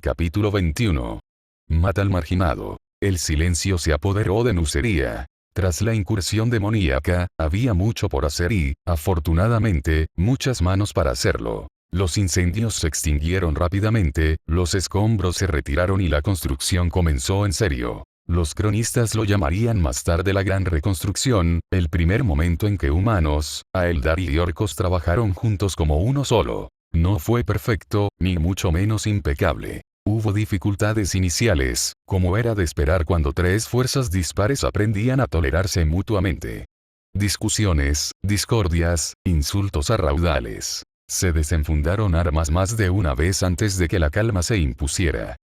Capítulo 21. Mata al marginado. El silencio se apoderó de Nuceria. Tras la incursión demoníaca, había mucho por hacer y, afortunadamente, muchas manos para hacerlo. Los incendios se extinguieron rápidamente, los escombros se retiraron y la construcción comenzó en serio. Los cronistas lo llamarían más tarde la Gran Reconstrucción, el primer momento en que humanos, Aeldar y orcos trabajaron juntos como uno solo. No fue perfecto, ni mucho menos impecable. Hubo dificultades iniciales, como era de esperar cuando tres fuerzas dispares aprendían a tolerarse mutuamente. Discusiones, discordias, insultos a raudales. Se desenfundaron armas más de una vez antes de que la calma se impusiera.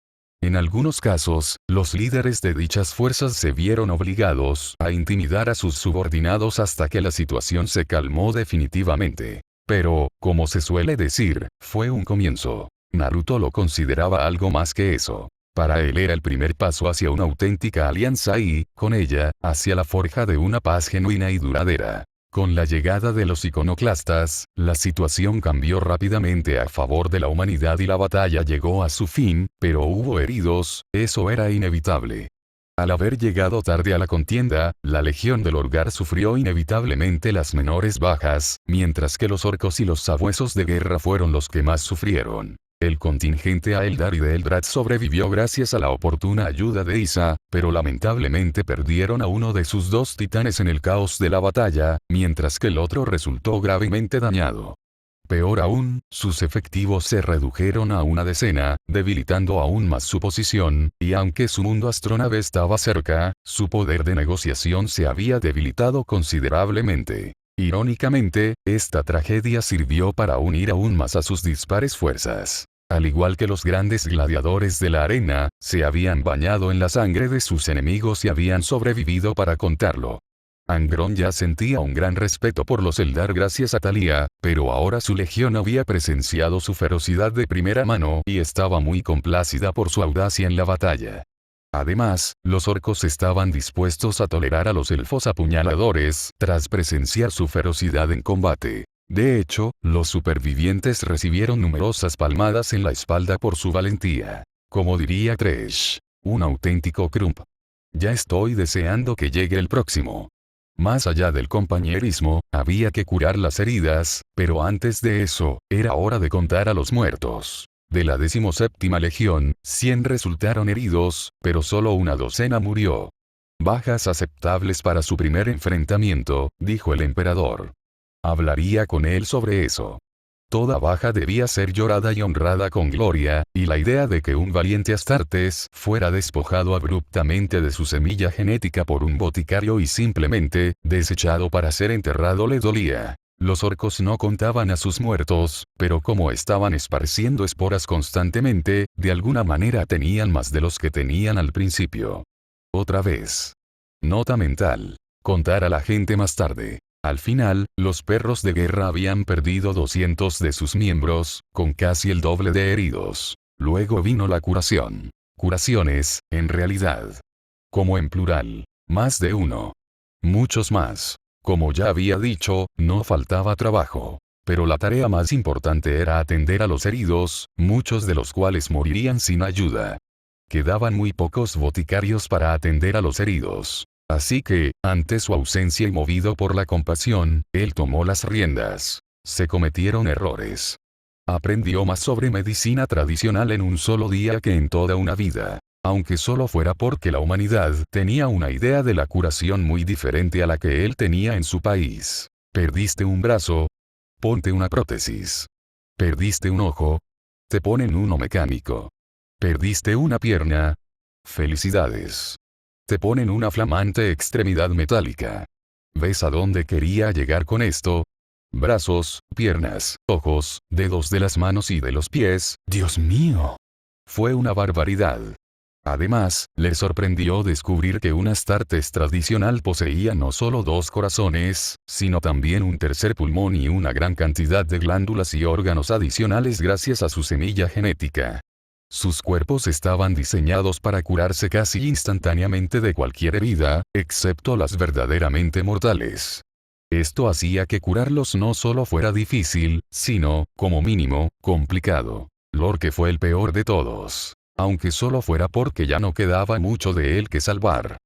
En algunos casos, los líderes de dichas fuerzas se vieron obligados a intimidar a sus subordinados hasta que la situación se calmó definitivamente. Pero, como se suele decir, fue un comienzo. Naruto lo consideraba algo más que eso. Para él era el primer paso hacia una auténtica alianza y, con ella, hacia la forja de una paz genuina y duradera. Con la llegada de los iconoclastas, la situación cambió rápidamente a favor de la humanidad y la batalla llegó a su fin, pero hubo heridos, eso era inevitable. Al haber llegado tarde a la contienda, la Legión del Orgar sufrió inevitablemente las menores bajas, mientras que los orcos y los sabuesos de guerra fueron los que más sufrieron. El contingente Aeldar y de Eldrad sobrevivió gracias a la oportuna ayuda de Isa, pero lamentablemente perdieron a uno de sus dos titanes en el caos de la batalla, mientras que el otro resultó gravemente dañado. Peor aún, sus efectivos se redujeron a una decena, debilitando aún más su posición, y aunque su mundo astronave estaba cerca, su poder de negociación se había debilitado considerablemente. Irónicamente, esta tragedia sirvió para unir aún más a sus dispares fuerzas. Al igual que los grandes gladiadores de la arena, se habían bañado en la sangre de sus enemigos y habían sobrevivido para contarlo. Angron ya sentía un gran respeto por los Eldar gracias a Thalía, pero ahora su legión había presenciado su ferocidad de primera mano y estaba muy complacida por su audacia en la batalla. Además, los orcos estaban dispuestos a tolerar a los elfos apuñaladores, tras presenciar su ferocidad en combate. De hecho, los supervivientes recibieron numerosas palmadas en la espalda por su valentía. Como diría Thresh, un auténtico crump. Ya estoy deseando que llegue el próximo. Más allá del compañerismo, había que curar las heridas, pero antes de eso, era hora de contar a los muertos. De la 17ª Legión, 100 resultaron heridos, pero solo una docena murió. Bajas aceptables para su primer enfrentamiento, dijo el emperador. Hablaría con él sobre eso. Toda baja debía ser llorada y honrada con gloria, y la idea de que un valiente Astartes fuera despojado abruptamente de su semilla genética por un boticario y simplemente desechado para ser enterrado le dolía. Los orcos no contaban a sus muertos, pero como estaban esparciendo esporas constantemente, de alguna manera tenían más de los que tenían al principio. Otra vez. Nota mental. Contar a la gente más tarde. Al final, los perros de guerra habían perdido 200 de sus miembros, con casi el doble de heridos. Luego vino la curación. Curaciones, en realidad. Como en plural. Más de uno. Muchos más. Como ya había dicho, no faltaba trabajo. Pero la tarea más importante era atender a los heridos, muchos de los cuales morirían sin ayuda. Quedaban muy pocos boticarios para atender a los heridos. Así que, ante su ausencia y movido por la compasión, él tomó las riendas. Se cometieron errores. Aprendió más sobre medicina tradicional en un solo día que en toda una vida. Aunque solo fuera porque la humanidad tenía una idea de la curación muy diferente a la que él tenía en su país. ¿Perdiste un brazo? Ponte una prótesis. ¿Perdiste un ojo? Te ponen uno mecánico. ¿Perdiste una pierna? Felicidades. Te ponen una flamante extremidad metálica. ¿Ves a dónde quería llegar con esto? Brazos, piernas, ojos, dedos de las manos y de los pies, ¡Dios mío! Fue una barbaridad. Además, le sorprendió descubrir que un Astartes tradicional poseía no solo 2 corazones, sino también un tercer pulmón y una gran cantidad de glándulas y órganos adicionales gracias a su semilla genética. Sus cuerpos estaban diseñados para curarse casi instantáneamente de cualquier herida, excepto las verdaderamente mortales. Esto hacía que curarlos no solo fuera difícil, sino, como mínimo, complicado. Lorque fue el peor de todos. Aunque solo fuera porque ya no quedaba mucho de él que salvar.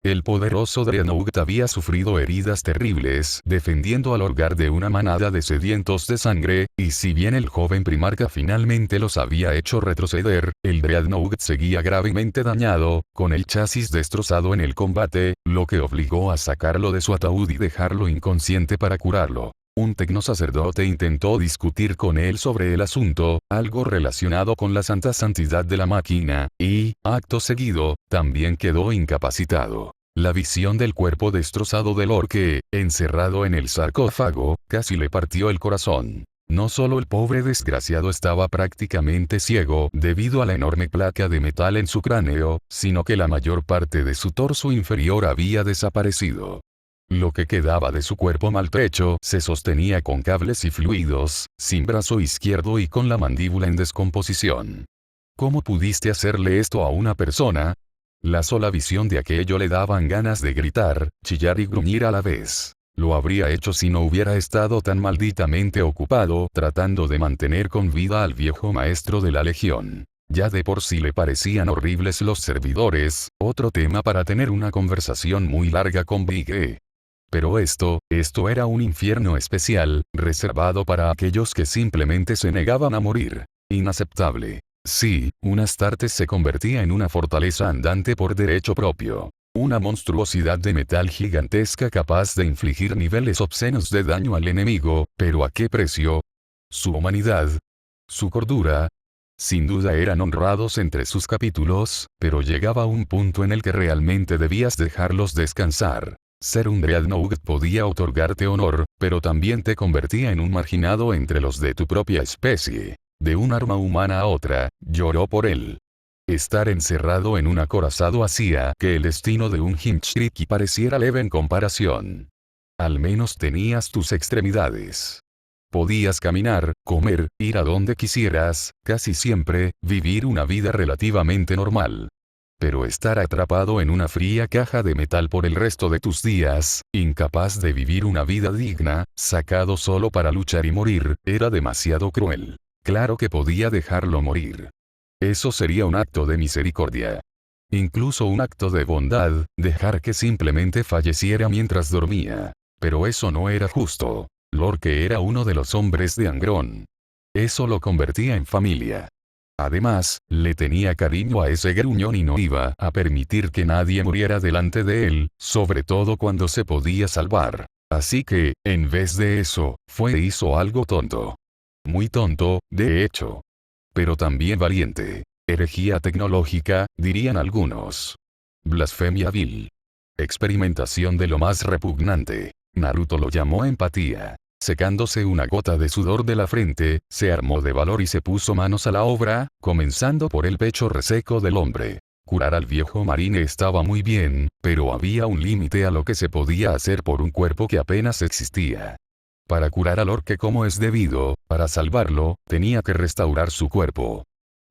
El poderoso Dreadnought había sufrido heridas terribles defendiendo al hogar de una manada de sedientos de sangre, y si bien el joven primarca finalmente los había hecho retroceder, el Dreadnought seguía gravemente dañado, con el chasis destrozado en el combate, lo que obligó a sacarlo de su ataúd y dejarlo inconsciente para curarlo. Un tecnosacerdote intentó discutir con él sobre el asunto, algo relacionado con la santa santidad de la máquina, y, acto seguido, también quedó incapacitado. La visión del cuerpo destrozado del orque, encerrado en el sarcófago, casi le partió el corazón. No solo el pobre desgraciado estaba prácticamente ciego debido a la enorme placa de metal en su cráneo, sino que la mayor parte de su torso inferior había desaparecido. Lo que quedaba de su cuerpo maltrecho se sostenía con cables y fluidos, sin brazo izquierdo y con la mandíbula en descomposición. ¿Cómo pudiste hacerle esto a una persona? La sola visión de aquello le daban ganas de gritar, chillar y gruñir a la vez. Lo habría hecho si no hubiera estado tan malditamente ocupado tratando de mantener con vida al viejo maestro de la Legión. Ya de por sí le parecían horribles los servidores, otro tema para tener una conversación muy larga con Big E. Pero esto era un infierno especial, reservado para aquellos que simplemente se negaban a morir. Inaceptable. Sí, un Astartes se convertía en una fortaleza andante por derecho propio. Una monstruosidad de metal gigantesca capaz de infligir niveles obscenos de daño al enemigo, pero ¿a qué precio? Su humanidad. Su cordura. Sin duda eran honrados entre sus capítulos, pero llegaba un punto en el que realmente debías dejarlos descansar. Ser un Dreadnought podía otorgarte honor, pero también te convertía en un marginado entre los de tu propia especie. De un arma humana a otra, lloró por él. Estar encerrado en un acorazado hacía que el destino de un Hinchtriki pareciera leve en comparación. Al menos tenías tus extremidades. Podías caminar, comer, ir a donde quisieras, casi siempre, vivir una vida relativamente normal. Pero estar atrapado en una fría caja de metal por el resto de tus días, incapaz de vivir una vida digna, sacado solo para luchar y morir, era demasiado cruel. Claro que podía dejarlo morir. Eso sería un acto de misericordia. Incluso un acto de bondad, dejar que simplemente falleciera mientras dormía. Pero eso no era justo. Lorque era uno de los hombres de Angron. Eso lo convertía en familia. Además, le tenía cariño a ese gruñón y no iba a permitir que nadie muriera delante de él, sobre todo cuando se podía salvar. Así que, en vez de eso, hizo algo tonto. Muy tonto, de hecho. Pero también valiente. Herejía tecnológica, dirían algunos. Blasfemia vil. Experimentación de lo más repugnante. Naruto lo llamó empatía. Secándose una gota de sudor de la frente, se armó de valor y se puso manos a la obra, comenzando por el pecho reseco del hombre. Curar al viejo marine estaba muy bien, pero había un límite a lo que se podía hacer por un cuerpo que apenas existía. Para curar al orque como es debido, para salvarlo, tenía que restaurar su cuerpo.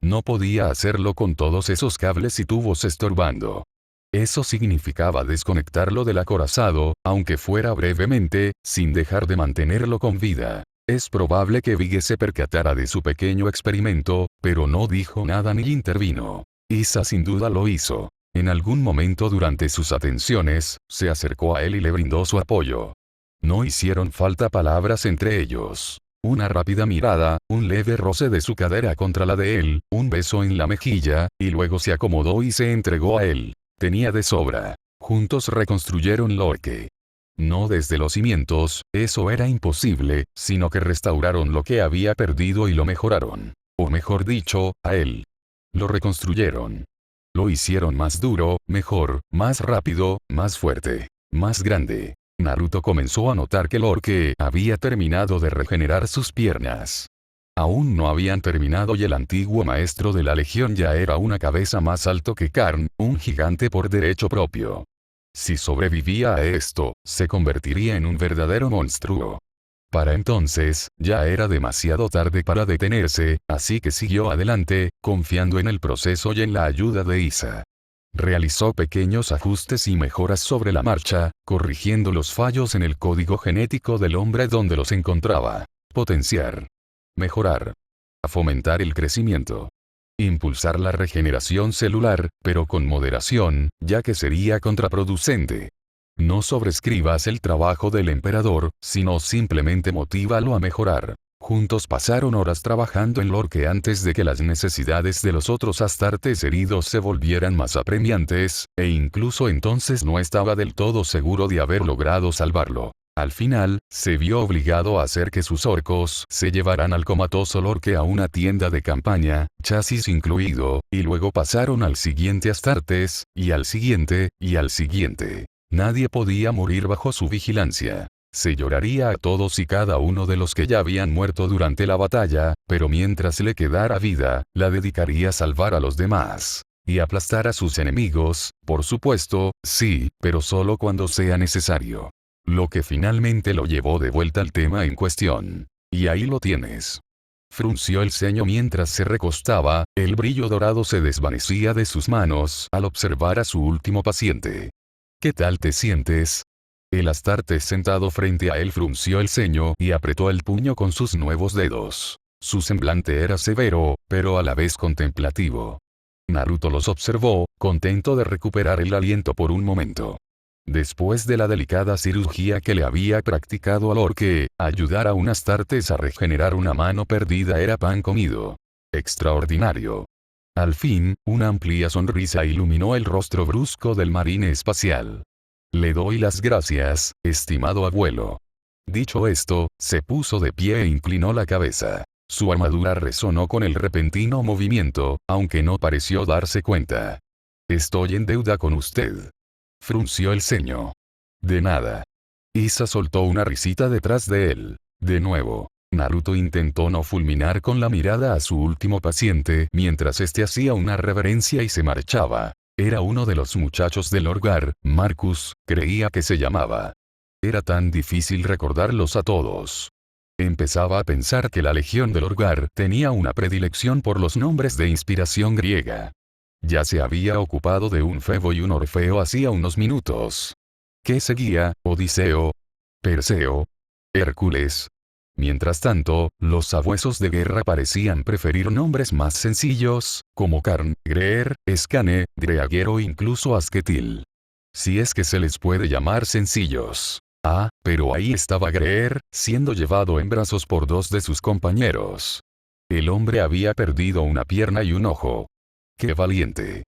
No podía hacerlo con todos esos cables y tubos estorbando. Eso significaba desconectarlo del acorazado, aunque fuera brevemente, sin dejar de mantenerlo con vida. Es probable que Bigge se percatara de su pequeño experimento, pero no dijo nada ni intervino. Isa sin duda lo hizo. En algún momento durante sus atenciones, se acercó a él y le brindó su apoyo. No hicieron falta palabras entre ellos. Una rápida mirada, un leve roce de su cadera contra la de él, un beso en la mejilla, y luego se acomodó y se entregó a él. Tenía de sobra. Juntos reconstruyeron Lorque. No desde los cimientos, eso era imposible, sino que restauraron lo que había perdido y lo mejoraron. O mejor dicho, a él. Lo reconstruyeron. Lo hicieron más duro, mejor, más rápido, más fuerte, más grande. Naruto comenzó a notar que Lorque había terminado de regenerar sus piernas. Aún no habían terminado y el antiguo maestro de la Legión ya era una cabeza más alto que Karn, un gigante por derecho propio. Si sobrevivía a esto, se convertiría en un verdadero monstruo. Para entonces, ya era demasiado tarde para detenerse, así que siguió adelante, confiando en el proceso y en la ayuda de Isa. Realizó pequeños ajustes y mejoras sobre la marcha, corrigiendo los fallos en el código genético del hombre donde los encontraba. Potenciar. Mejorar. A fomentar el crecimiento. impulsar la regeneración celular, pero con moderación, ya que sería contraproducente. No sobrescribas el trabajo del emperador, sino simplemente motívalo a mejorar. Juntos pasaron horas trabajando en Lorque antes de que las necesidades de los otros astartes heridos se volvieran más apremiantes, e incluso entonces no estaba del todo seguro de haber logrado salvarlo. Al final, se vio obligado a hacer que sus orcos se llevaran al comatoso Lorque a una tienda de campaña, chasis incluido, y luego pasaron al siguiente astartes, y al siguiente, y al siguiente. Nadie podía morir bajo su vigilancia. Se lloraría a todos y cada uno de los que ya habían muerto durante la batalla, pero mientras le quedara vida, la dedicaría a salvar a los demás. Y aplastar a sus enemigos, por supuesto, sí, pero solo cuando sea necesario. Lo que finalmente lo llevó de vuelta al tema en cuestión. Y ahí lo tienes. Frunció el ceño mientras se recostaba, el brillo dorado se desvanecía de sus manos al observar a su último paciente. ¿Qué tal te sientes? El astarte sentado frente a él frunció el ceño y apretó el puño con sus nuevos dedos. Su semblante era severo, pero a la vez contemplativo. Naruto los observó, contento de recuperar el aliento por un momento. Después de la delicada cirugía que le había practicado al orque, ayudar a un astartes a regenerar una mano perdida era pan comido. Extraordinario. Al fin, una amplia sonrisa iluminó el rostro brusco del marine espacial. Le doy las gracias, estimado abuelo. Dicho esto, se puso de pie e inclinó la cabeza. Su armadura resonó con el repentino movimiento, aunque no pareció darse cuenta. Estoy en deuda con usted. Frunció el ceño. De nada. Issa soltó una risita detrás de él. De nuevo. Naruto intentó no fulminar con la mirada a su último paciente mientras este hacía una reverencia y se marchaba. Era uno de los muchachos del Lorgar, Marcus, creía que se llamaba. Era tan difícil recordarlos a todos. Empezaba a pensar que la legión del Lorgar tenía una predilección por los nombres de inspiración griega. Ya se había ocupado de un Febo y un Orfeo hacía unos minutos. ¿Qué seguía? Odiseo, Perseo, Hércules. Mientras tanto, los sabuesos de guerra parecían preferir nombres más sencillos, como Karn, Greer, Skane, Dreagger o incluso Asketil. Si es que se les puede llamar sencillos. Ah, pero ahí estaba Greer, siendo llevado en brazos por dos de sus compañeros. El hombre había perdido una pierna y un ojo. ¡Qué valiente!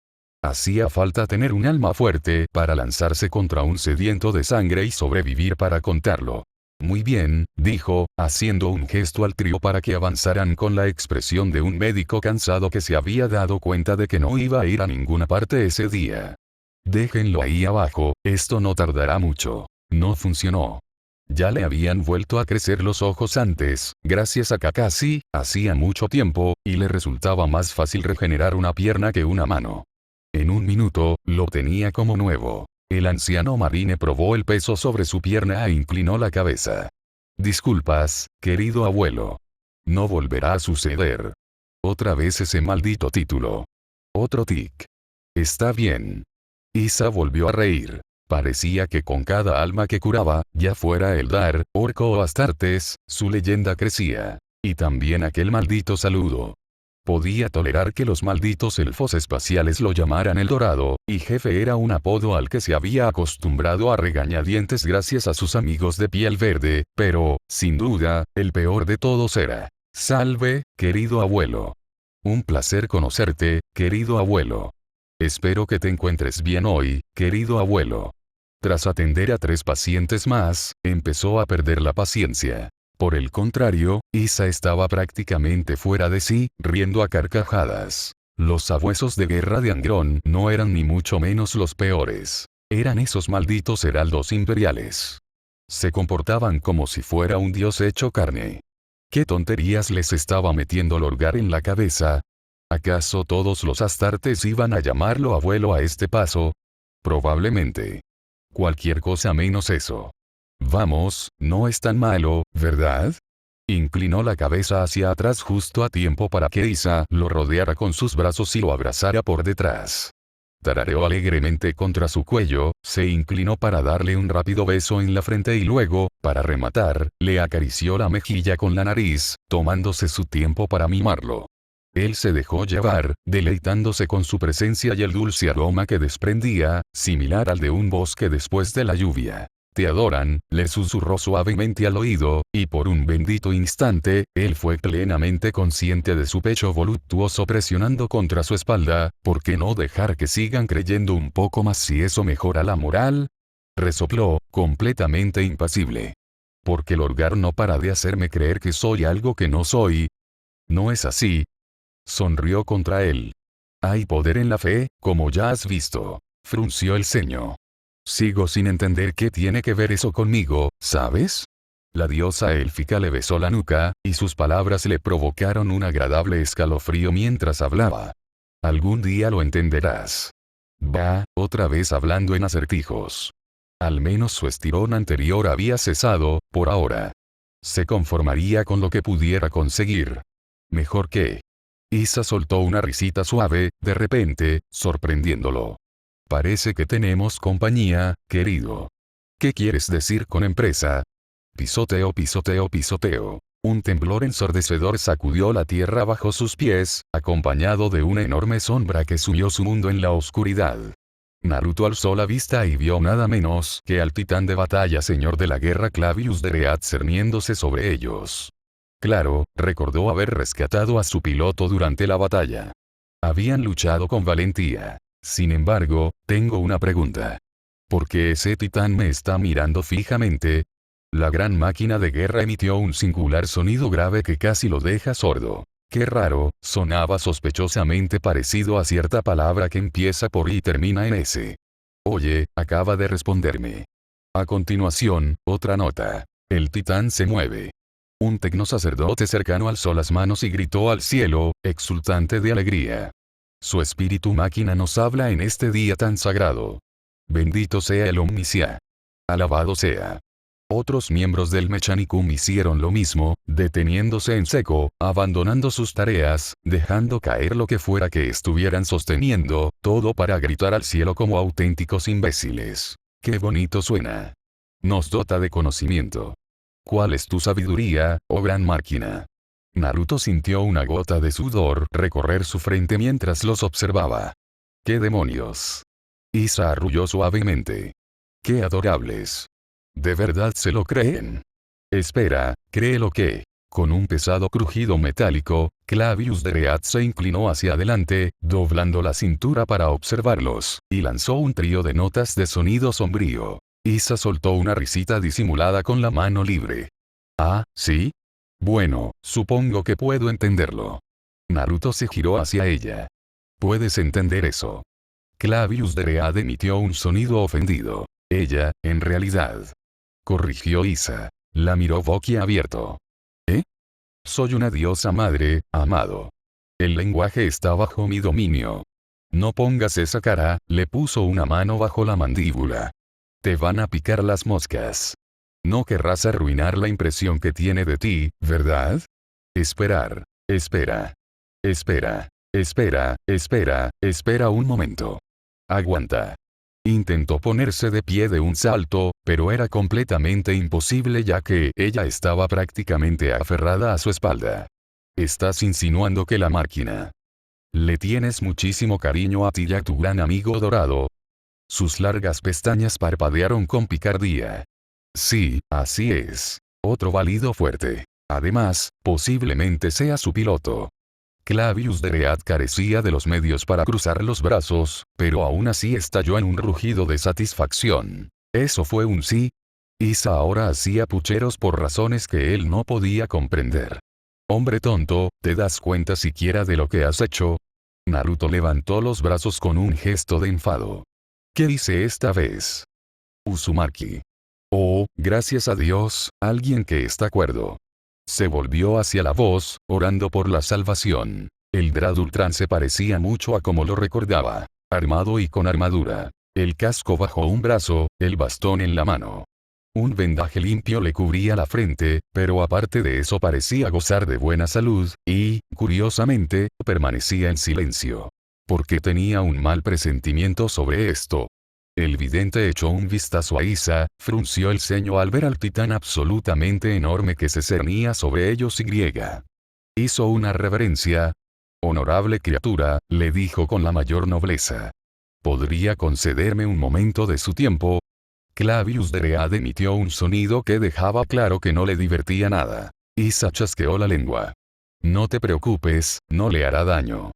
Hacía falta tener un alma fuerte para lanzarse contra un sediento de sangre y sobrevivir para contarlo. Muy bien, dijo, haciendo un gesto al trío para que avanzaran con la expresión de un médico cansado que se había dado cuenta de que no iba a ir a ninguna parte ese día. Déjenlo ahí abajo, esto no tardará mucho. No funcionó. Ya le habían vuelto a crecer los ojos antes, gracias a Kakashi, hacía mucho tiempo, y le resultaba más fácil regenerar una pierna que una mano. En un minuto, lo tenía como nuevo. El anciano marine probó el peso sobre su pierna e inclinó la cabeza. Disculpas, querido abuelo. No volverá a suceder. Otra vez ese maldito título. Otro tic. Está bien. Issa volvió a reír. Parecía que con cada alma que curaba, ya fuera Eldar, Orco o Astartes, su leyenda crecía. Y también aquel maldito saludo. Podía tolerar que los malditos elfos espaciales lo llamaran el Dorado, y jefe era un apodo al que se había acostumbrado a regañadientes gracias a sus amigos de piel verde, pero, sin duda, el peor de todos era: Salve, querido abuelo. Un placer conocerte, querido abuelo. Espero que te encuentres bien hoy, querido abuelo. Tras atender a 3 pacientes más, empezó a perder la paciencia. Por el contrario, Issa estaba prácticamente fuera de sí, riendo a carcajadas. Los sabuesos de guerra de Angrón no eran ni mucho menos los peores. Eran esos malditos heraldos imperiales. Se comportaban como si fuera un dios hecho carne. ¿Qué tonterías les estaba metiendo Lorgar en la cabeza? ¿Acaso todos los astartes iban a llamarlo abuelo a este paso? Probablemente. Cualquier cosa menos eso. Vamos, no es tan malo, ¿verdad? Inclinó la cabeza hacia atrás justo a tiempo para que Issa lo rodeara con sus brazos y lo abrazara por detrás. Tarareó alegremente contra su cuello, se inclinó para darle un rápido beso en la frente y luego, para rematar, le acarició la mejilla con la nariz, tomándose su tiempo para mimarlo. Él se dejó llevar, deleitándose con su presencia y el dulce aroma que desprendía, similar al de un bosque después de la lluvia. Te adoran, le susurró suavemente al oído, y por un bendito instante, él fue plenamente consciente de su pecho voluptuoso presionando contra su espalda. ¿Por qué no dejar que sigan creyendo un poco más si eso mejora la moral? Resopló, completamente impasible. Porque el Lorgar no para de hacerme creer que soy algo que no soy. ¿No es así? Sonrió contra él. Hay poder en la fe, como ya has visto. Frunció el ceño. Sigo sin entender qué tiene que ver eso conmigo, ¿sabes? La diosa élfica le besó la nuca, y sus palabras le provocaron un agradable escalofrío mientras hablaba. Algún día lo entenderás. Va, otra vez hablando en acertijos. Al menos su estirón anterior había cesado, por ahora. Se conformaría con lo que pudiera conseguir. Mejor que... Isa soltó una risita suave, de repente, sorprendiéndolo. Parece que tenemos compañía, querido. ¿Qué quieres decir con empresa? Pisoteo, pisoteo, pisoteo. Un temblor ensordecedor sacudió la tierra bajo sus pies, acompañado de una enorme sombra que sumió su mundo en la oscuridad. Naruto alzó la vista y vio nada menos que al titán de batalla señor de la guerra Clavius de Reat cerniéndose sobre ellos. Claro, recordó haber rescatado a su piloto durante la batalla. Habían luchado con valentía. Sin embargo, tengo una pregunta. ¿Por qué ese titán me está mirando fijamente? La gran máquina de guerra emitió un singular sonido grave que casi lo deja sordo. Qué raro, sonaba sospechosamente parecido a cierta palabra que empieza por I y termina en S. Oye, acaba de responderme. A continuación, otra nota. El titán se mueve. Un tecnosacerdote cercano alzó las manos y gritó al cielo, exultante de alegría. Su espíritu máquina nos habla en este día tan sagrado. Bendito sea el Omnicia. Alabado sea. Otros miembros del Mechanicum hicieron lo mismo, deteniéndose en seco, abandonando sus tareas, dejando caer lo que fuera que estuvieran sosteniendo, todo para gritar al cielo como auténticos imbéciles. ¡Qué bonito suena! Nos dota de conocimiento. ¿Cuál es tu sabiduría, oh gran máquina? Naruto sintió una gota de sudor recorrer su frente mientras los observaba. ¡Qué demonios! Isa arrulló suavemente. ¡Qué adorables! ¿De verdad se lo creen? Espera, créelo que... Con un pesado crujido metálico, Clavius de Reat se inclinó hacia adelante, doblando la cintura para observarlos, y lanzó un trío de notas de sonido sombrío. Isa soltó una risita disimulada con la mano libre. ¿Ah, sí? Bueno, supongo que puedo entenderlo. Naruto se giró hacia ella. ¿Puedes entender eso? Clavius de Read emitió un sonido ofendido. Ella, en realidad. Corrigió Isa. La miró boquiabierto. ¿Eh? Soy una diosa madre, amado. El lenguaje está bajo mi dominio. No pongas esa cara, le puso una mano bajo la mandíbula. Te van a picar las moscas. No querrás arruinar la impresión que tiene de ti, ¿verdad? Esperar. Espera. Espera. Espera, espera, espera un momento. Aguanta. Intentó ponerse de pie de un salto, pero era completamente imposible ya que ella estaba prácticamente aferrada a su espalda. Estás insinuando que la máquina. Le tienes muchísimo cariño a ti y a tu gran amigo dorado. Sus largas pestañas parpadearon con picardía. Sí, así es. Otro válido fuerte. Además, posiblemente sea su piloto. Clavius de Reat carecía de los medios para cruzar los brazos, pero aún así estalló en un rugido de satisfacción. ¿Eso fue un sí? Isa ahora hacía pucheros por razones que él no podía comprender. Hombre tonto, ¿te das cuenta siquiera de lo que has hecho? Naruto levantó los brazos con un gesto de enfado. ¿Qué hice esta vez? Uzumaki. Oh, gracias a Dios, alguien que está cuerdo. Se volvió hacia la voz, orando por la salvación. El Dradultran se parecía mucho a como lo recordaba. Armado y con armadura. El casco bajo un brazo, el bastón en la mano. Un vendaje limpio le cubría la frente, pero aparte de eso parecía gozar de buena salud, y, curiosamente, permanecía en silencio. Porque tenía un mal presentimiento sobre esto. El vidente echó un vistazo a Isa, frunció el ceño al ver al titán absolutamente enorme que se cernía sobre ellos y griega. Hizo una reverencia. Honorable criatura, le dijo con la mayor nobleza. ¿Podría concederme un momento de su tiempo? Clavius Dread emitió un sonido que dejaba claro que no le divertía nada. Isa chasqueó la lengua. No te preocupes, no le hará daño.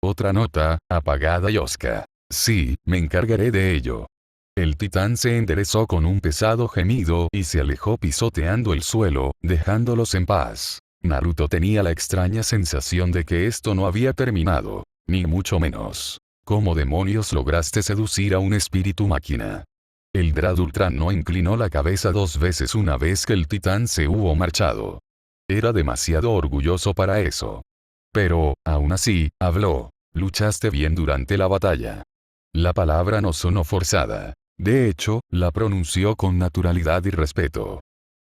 Otra nota, apagada y hosca. Sí, me encargaré de ello. El titán se enderezó con un pesado gemido y se alejó pisoteando el suelo, dejándolos en paz. Naruto tenía la extraña sensación de que esto no había terminado. Ni mucho menos. ¿Cómo demonios lograste seducir a un espíritu máquina? El Drad Ultra no inclinó la cabeza 2 veces una vez que el titán se hubo marchado. Era demasiado orgulloso para eso. Pero, aún así, habló. Luchaste bien durante la batalla. La palabra no sonó forzada. De hecho, la pronunció con naturalidad y respeto.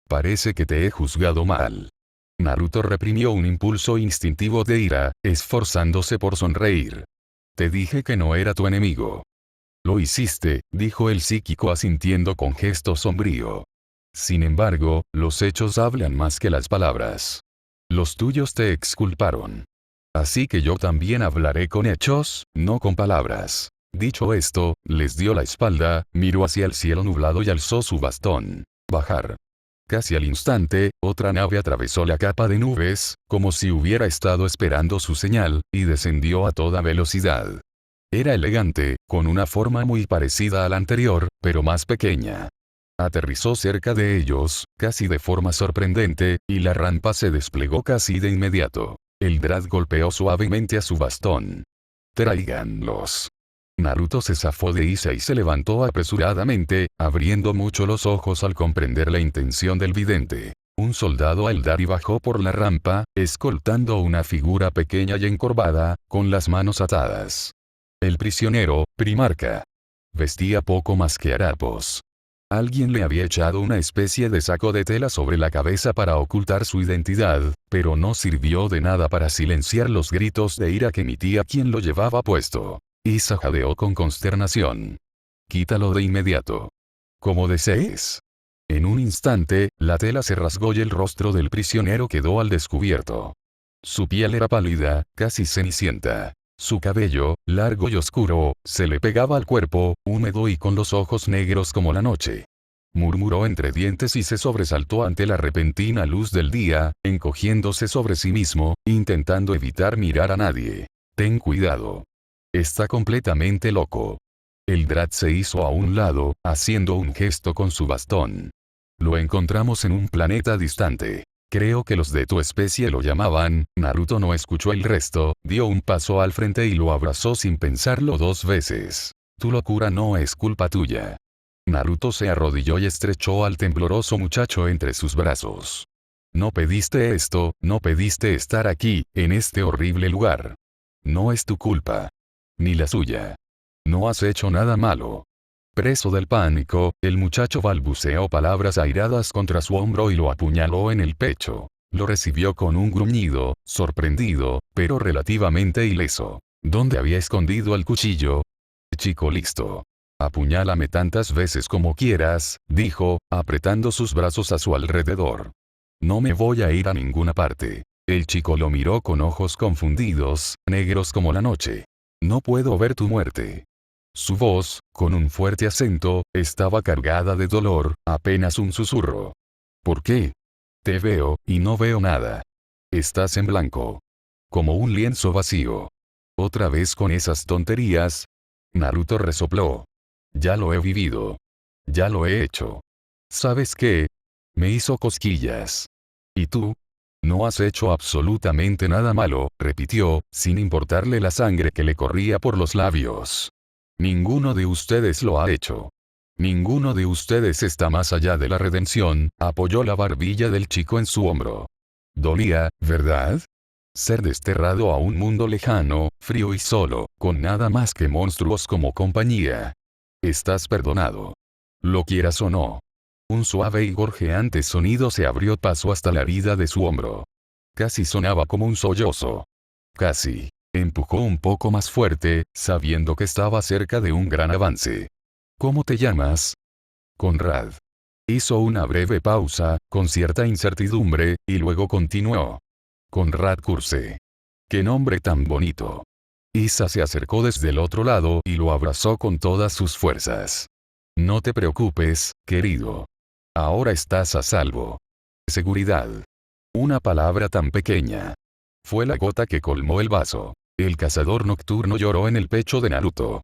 Parece que te he juzgado mal. Naruto reprimió un impulso instintivo de ira, esforzándose por sonreír. Te dije que no era tu enemigo. Lo hiciste, dijo el psíquico asintiendo con gesto sombrío. Sin embargo, los hechos hablan más que las palabras. Los tuyos te exculparon. Así que yo también hablaré con hechos, no con palabras. Dicho esto, les dio la espalda, miró hacia el cielo nublado y alzó su bastón. Bajar. Casi al instante, otra nave atravesó la capa de nubes, como si hubiera estado esperando su señal, y descendió a toda velocidad. Era elegante, con una forma muy parecida a la anterior, pero más pequeña. Aterrizó cerca de ellos, casi de forma sorprendente, y la rampa se desplegó casi de inmediato. El Drad golpeó suavemente a su bastón. Tráiganlos. Naruto se zafó de Isa y se levantó apresuradamente, abriendo mucho los ojos al comprender la intención del vidente. Un soldado Eldari bajó por la rampa, escoltando una figura pequeña y encorvada, con las manos atadas. El prisionero, Primarca. Vestía poco más que harapos. Alguien le había echado una especie de saco de tela sobre la cabeza para ocultar su identidad, pero no sirvió de nada para silenciar los gritos de ira que emitía quien lo llevaba puesto. Isa jadeó con consternación. Quítalo de inmediato. Como desees. En un instante, la tela se rasgó y el rostro del prisionero quedó al descubierto. Su piel era pálida, casi cenicienta. Su cabello, largo y oscuro, se le pegaba al cuerpo, húmedo y con los ojos negros como la noche. Murmuró entre dientes y se sobresaltó ante la repentina luz del día, encogiéndose sobre sí mismo, intentando evitar mirar a nadie. Ten cuidado. Está completamente loco. El Drad se hizo a un lado, haciendo un gesto con su bastón. Lo encontramos en un planeta distante. Creo que los de tu especie lo llamaban. Naruto no escuchó el resto, dio un paso al frente y lo abrazó sin pensarlo 2 veces. Tu locura no es culpa tuya. Naruto se arrodilló y estrechó al tembloroso muchacho entre sus brazos. No pediste esto, no pediste estar aquí, en este horrible lugar. No es tu culpa. Ni la suya. No has hecho nada malo. Preso del pánico, el muchacho balbuceó palabras airadas contra su hombro y lo apuñaló en el pecho. Lo recibió con un gruñido, sorprendido, pero relativamente ileso. ¿Dónde había escondido el cuchillo? Chico listo. Apuñálame tantas veces como quieras, dijo, apretando sus brazos a su alrededor. No me voy a ir a ninguna parte. El chico lo miró con ojos confundidos, negros como la noche. No puedo ver tu muerte. Su voz, con un fuerte acento, estaba cargada de dolor, apenas un susurro. ¿Por qué? Te veo, y no veo nada. Estás en blanco. Como un lienzo vacío. ¿Otra vez con esas tonterías? Naruto resopló. Ya lo he vivido. Ya lo he hecho. ¿Sabes qué? Me hizo cosquillas. ¿Y tú? No has hecho absolutamente nada malo, repitió, sin importarle la sangre que le corría por los labios. Ninguno de ustedes lo ha hecho. Ninguno de ustedes está más allá de la redención, apoyó la barbilla del chico en su hombro. Dolía, ¿verdad? Ser desterrado a un mundo lejano, frío y solo, con nada más que monstruos como compañía. Estás perdonado. Lo quieras o no. Un suave y gorjeante sonido se abrió paso hasta la herida de su hombro. Casi sonaba como un sollozo. Casi. Empujó un poco más fuerte, sabiendo que estaba cerca de un gran avance. ¿Cómo te llamas? Conrad. Hizo una breve pausa, con cierta incertidumbre, y luego continuó. Conrad Curse. ¡Qué nombre tan bonito! Isa se acercó desde el otro lado y lo abrazó con todas sus fuerzas. No te preocupes, querido. Ahora estás a salvo. Seguridad. Una palabra tan pequeña. Fue la gota que colmó el vaso. El cazador nocturno lloró en el pecho de Naruto.